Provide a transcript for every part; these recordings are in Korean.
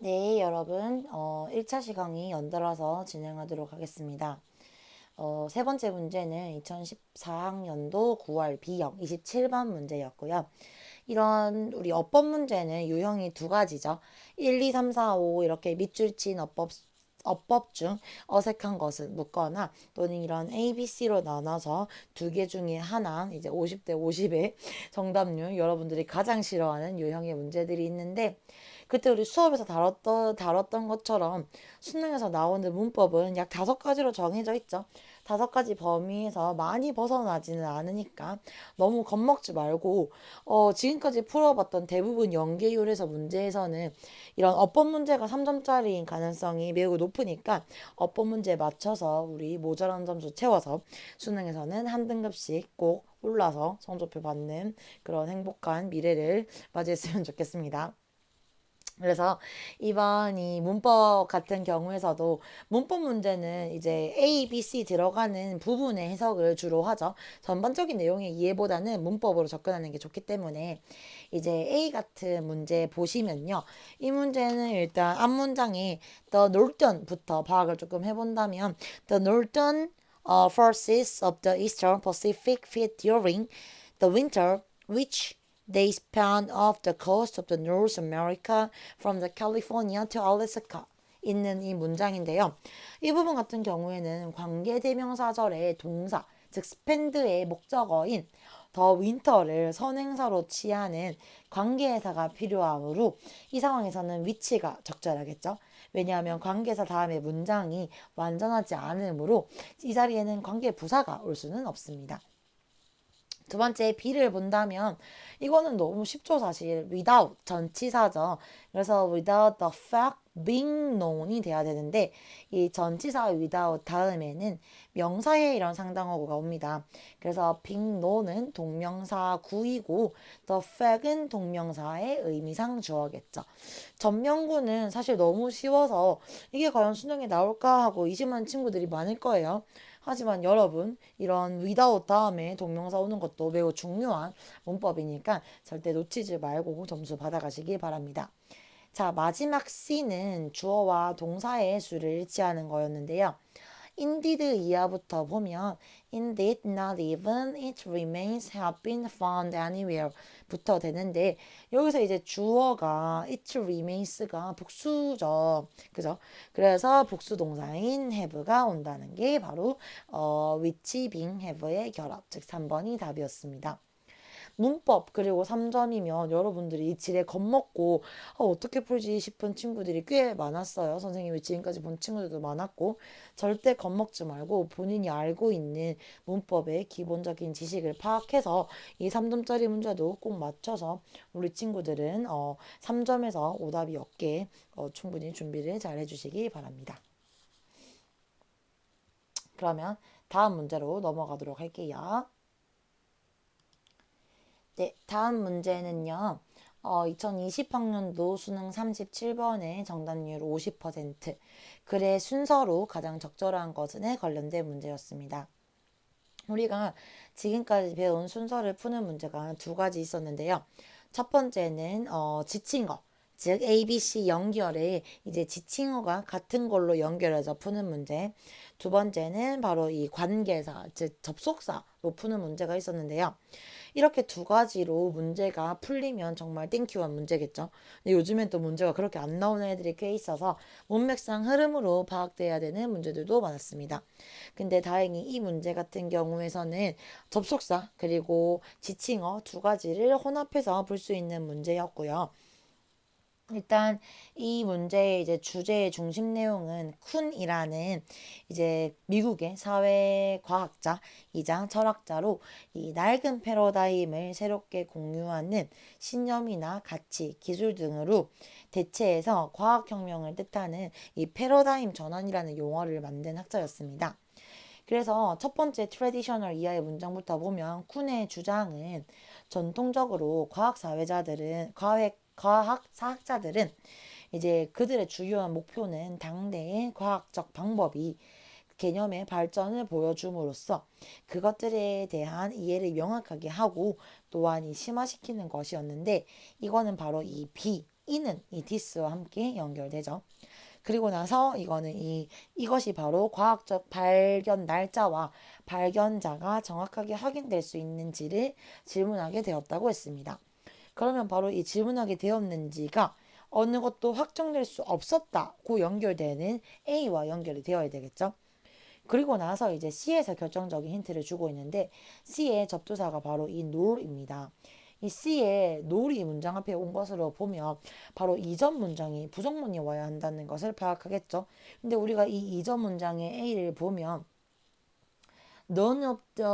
네, 여러분, 1차 시간이 연달아서 진행하도록 하겠습니다. 세 번째 문제는 2014학년도 9월 B형 27번 문제였고요. 이런 우리 어법 문제는 유형이 두 가지죠. 1, 2, 3, 4, 5 이렇게 밑줄 친 어법 중 어색한 것은 묻거나 또는 이런 A, B, C로 나눠서 두 개 중에 하나 이제 50대 50의 정답률 여러분들이 가장 싫어하는 유형의 문제들이 있는데 그때 우리 수업에서 다뤘던 것처럼 수능에서 나오는 문법은 약 5가지로 정해져 있죠. 5가지 범위에서 많이 벗어나지는 않으니까 너무 겁먹지 말고 지금까지 풀어봤던 대부분 연계율에서 문제에서는 이런 어법 문제가 3점짜리인 가능성이 매우 높으니까 어법 문제에 맞춰서 우리 모자란 점수 채워서 수능에서는 한 등급씩 꼭 올라서 성적표 받는 그런 행복한 미래를 맞이했으면 좋겠습니다. 그래서 이번 이 문법 같은 경우에서도 문법 문제는 이제 A, B, C 들어가는 부분의 해석을 주로 하죠. 전반적인 내용의 이해보다는 문법으로 접근하는 게 좋기 때문에 이제 A 같은 문제 보시면요. 이 문제는 일단 앞문장에 The Northern부터 파악을 조금 해본다면 The Northern forces of the Eastern Pacific fit during the winter which they span off the coast of the North America from the California to Alaska. 있는 이 문장인데요. 이 부분 같은 경우에는 관계대명사절의 동사, 즉 스펜드의 목적어인 더 윈터를 선행사로 취하는 관계대사가 필요하므로 이 상황에서는 위치가 적절하겠죠. 왜냐하면 관계사 다음에 문장이 완전하지 않으므로 이 자리에는 관계부사가 올 수는 없습니다. 두 번째 B를 본다면 이거는 너무 쉽죠 사실. without 전치사죠. 그래서 without the fact being known이 돼야 되는데 이 전치사 without 다음에는 명사의 이런 상당어구가 옵니다. 그래서 being known은 동명사 구이고 the fact은 동명사의 의미상 주어겠죠. 전명구는 사실 너무 쉬워서 이게 과연 수능에 나올까 하고 의심하는 친구들이 많을 거예요. 하지만 여러분 이런 without 다음에 동명사 오는 것도 매우 중요한 문법이니까 절대 놓치지 말고 점수 받아가시기 바랍니다. 자, 마지막 C는 주어와 동사의 수를 일치하는 거였는데요. indeed 이하부터 보면 indeed not even it remains have been found anywhere 부터 되는데 여기서 이제 주어가 it remains가 복수죠. 그죠? 그래서 복수 동사인 have가 온다는 게 바로 which being have의 결합 즉 3번이 답이었습니다. 문법 그리고 3점이면 여러분들이 이 질에 겁먹고 어떻게 풀지 싶은 친구들이 꽤 많았어요. 선생님이 지금까지 본 친구들도 많았고 절대 겁먹지 말고 본인이 알고 있는 문법의 기본적인 지식을 파악해서 이 3점짜리 문제도 꼭 맞춰서 우리 친구들은 3점에서 오답이 없게 충분히 준비를 잘 해주시기 바랍니다. 그러면 다음 문제로 넘어가도록 할게요. 네, 다음 문제는요. 2020학년도 수능 37번의 정답률 50%, 글의 순서로 가장 적절한 것에 관련된 문제였습니다. 우리가 지금까지 배운 순서를 푸는 문제가 두 가지 있었는데요. 첫 번째는 지칭어, 즉 ABC 연결에 이제 지칭어가 같은 걸로 연결해서 푸는 문제. 두 번째는 바로 이 관계사, 즉 접속사로 푸는 문제가 있었는데요. 이렇게 두 가지로 문제가 풀리면 정말 땡큐한 문제겠죠. 근데 요즘엔 또 문제가 그렇게 안 나오는 애들이 꽤 있어서 문맥상 흐름으로 파악돼야 되는 문제들도 많았습니다. 근데 다행히 이 문제 같은 경우에서는 접속사 그리고 지칭어 두 가지를 혼합해서 풀 수 있는 문제였고요. 일단 이 문제의 이제 주제의 중심 내용은 쿤이라는 이제 미국의 사회 과학자이자 철학자로 이 낡은 패러다임을 새롭게 공유하는 신념이나 가치, 기술 등으로 대체해서 과학혁명을 뜻하는 이 패러다임 전환이라는 용어를 만든 학자였습니다. 그래서 첫 번째 트레디셔널 이하의 문장부터 보면 쿤의 주장은 전통적으로 과학 사학자들은 이제 그들의 주요한 목표는 당대의 과학적 방법이 개념의 발전을 보여줌으로써 그것들에 대한 이해를 명확하게 하고 또한 이 심화시키는 것이었는데 이거는 바로 이 B 이는 이 this와 함께 연결되죠. 그리고 나서 이거는 이것이 바로 과학적 발견 날짜와 발견자가 정확하게 확인될 수 있는지를 질문하게 되었다고 했습니다. 그러면 바로 이 질문하게 되었는지가 어느 것도 확정될 수 없었다고 연결되는 A와 연결이 되어야 되겠죠. 그리고 나서 이제 C에서 결정적인 힌트를 주고 있는데 C의 접두사가 바로 이 nor입니다. 이 C의 nor이 문장 앞에 온 것으로 보면 바로 이전 문장이 부정문이 와야 한다는 것을 파악하겠죠. 근데 우리가 이 이전 문장의 A를 보면 None of the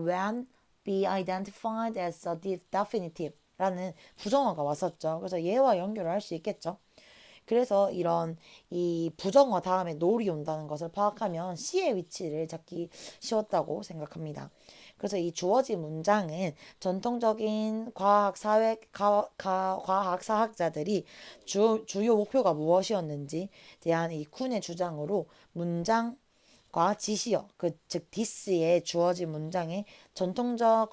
when be identified as a definitive 라는 부정어가 왔었죠. 그래서 얘와 연결을 할 수 있겠죠. 그래서 이런 이 부정어 다음에 놀이 온다는 것을 파악하면 C의 위치를 잡기 쉬웠다고 생각합니다. 그래서 이 주어진 문장은 전통적인 과학사학자들이 주요 목표가 무엇이었는지 대한 이 쿤의 주장으로 문장 과 지시어, 즉 디스에 주어진 문장의 전통적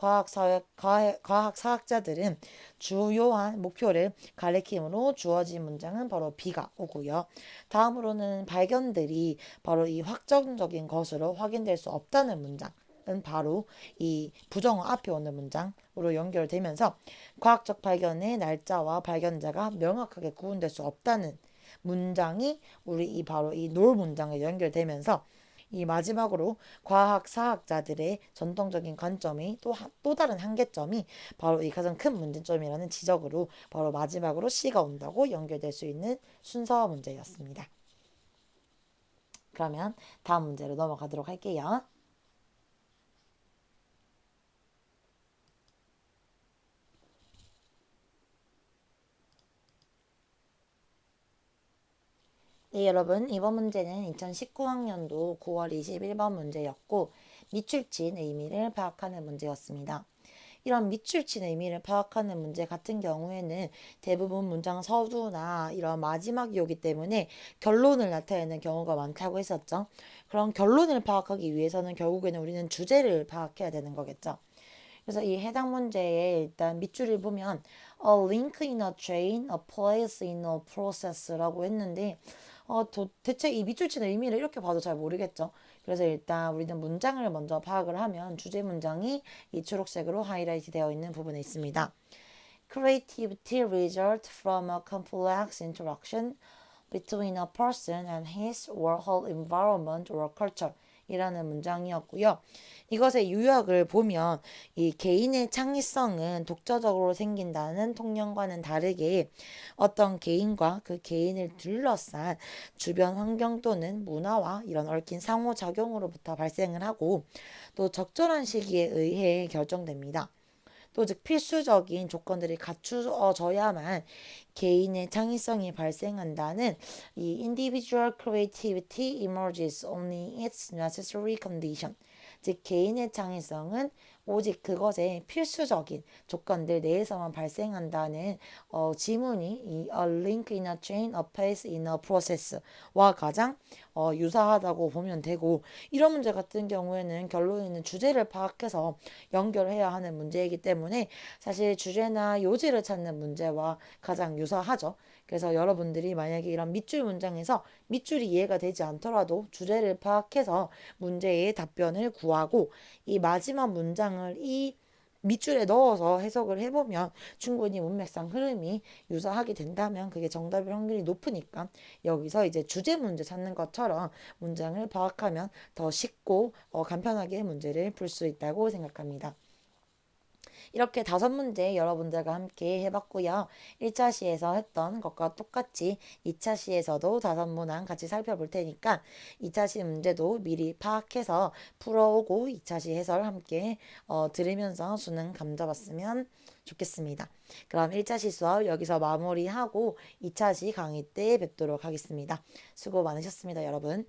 과학사학자들은 주요한 목표를 가리킴으로 주어진 문장은 바로 B가 오고요. 다음으로는 발견들이 바로 이 확정적인 것으로 확인될 수 없다는 문장은 바로 이 부정어 앞에 오는 문장으로 연결되면서 과학적 발견의 날짜와 발견자가 명확하게 구분될 수 없다는 문장이 우리 이 바로 이 놀 문장에 연결되면서 이 마지막으로 과학사학자들의 전통적인 관점이 또 다른 한계점이 바로 이 가장 큰 문제점이라는 지적으로 바로 마지막으로 C가 온다고 연결될 수 있는 순서 문제였습니다. 그러면 다음 문제로 넘어가도록 할게요. 네, 여러분, 이번 문제는 2019학년도 9월 21번 문제였고 밑줄친 의미를 파악하는 문제였습니다. 이런 밑줄친 의미를 파악하는 문제 같은 경우에는 대부분 문장 서두나 이런 마지막이 오기 때문에 결론을 나타내는 경우가 많다고 했었죠. 그럼 결론을 파악하기 위해서는 결국에는 우리는 주제를 파악해야 되는 거겠죠. 그래서 이 해당 문제에 일단 밑줄을 보면 a link in a chain, a place in a process라고 했는데 대체 이 밑줄치는 의미를 이렇게 봐도 잘 모르겠죠. 그래서 일단 우리는 문장을 먼저 파악을 하면 주제 문장이 이 초록색으로 하이라이트 되어 있는 부분에 있습니다. Creativity result from a complex interaction between a person and his or her environment or culture 이라는 문장이었고요. 이것의 유형을 보면 이 개인의 창의성은 독자적으로 생긴다는 통념과는 다르게 어떤 개인과 그 개인을 둘러싼 주변 환경 또는 문화와 이런 얽힌 상호작용으로부터 발생을 하고 또 적절한 시기에 의해 결정됩니다. 또 즉 필수적인 조건들이 갖추어져야만 개인의 창의성이 발생한다는 이 individual creativity emerges only its necessary condition. 즉 개인의 창의성은 오직 그것의 필수적인 조건들 내에서만 발생한다는 지문이 이 a link in a chain, a place in a process와 가장 유사하다고 보면 되고 이런 문제 같은 경우에는 결론에는 주제를 파악해서 연결해야 하는 문제이기 때문에 사실 주제나 요지를 찾는 문제와 가장 유사하죠. 그래서 여러분들이 만약에 이런 밑줄 문장에서 밑줄이 이해가 되지 않더라도 주제를 파악해서 문제의 답변을 구하고 이 마지막 문장을 이 밑줄에 넣어서 해석을 해보면 충분히 문맥상 흐름이 유사하게 된다면 그게 정답일 확률이 높으니까 여기서 이제 주제 문제 찾는 것처럼 문장을 파악하면 더 쉽고 간편하게 문제를 풀 수 있다고 생각합니다. 이렇게 5문제 여러분들과 함께 해봤고요. 1차 시에서 했던 것과 똑같이 2차 시에서도 5문항 같이 살펴볼 테니까 2차 시 문제도 미리 파악해서 풀어오고 2차 시 해설 함께 들으면서 수능 감 잡았으면 좋겠습니다. 그럼 1차 시 수업 여기서 마무리하고 2차 시 강의 때 뵙도록 하겠습니다. 수고 많으셨습니다, 여러분.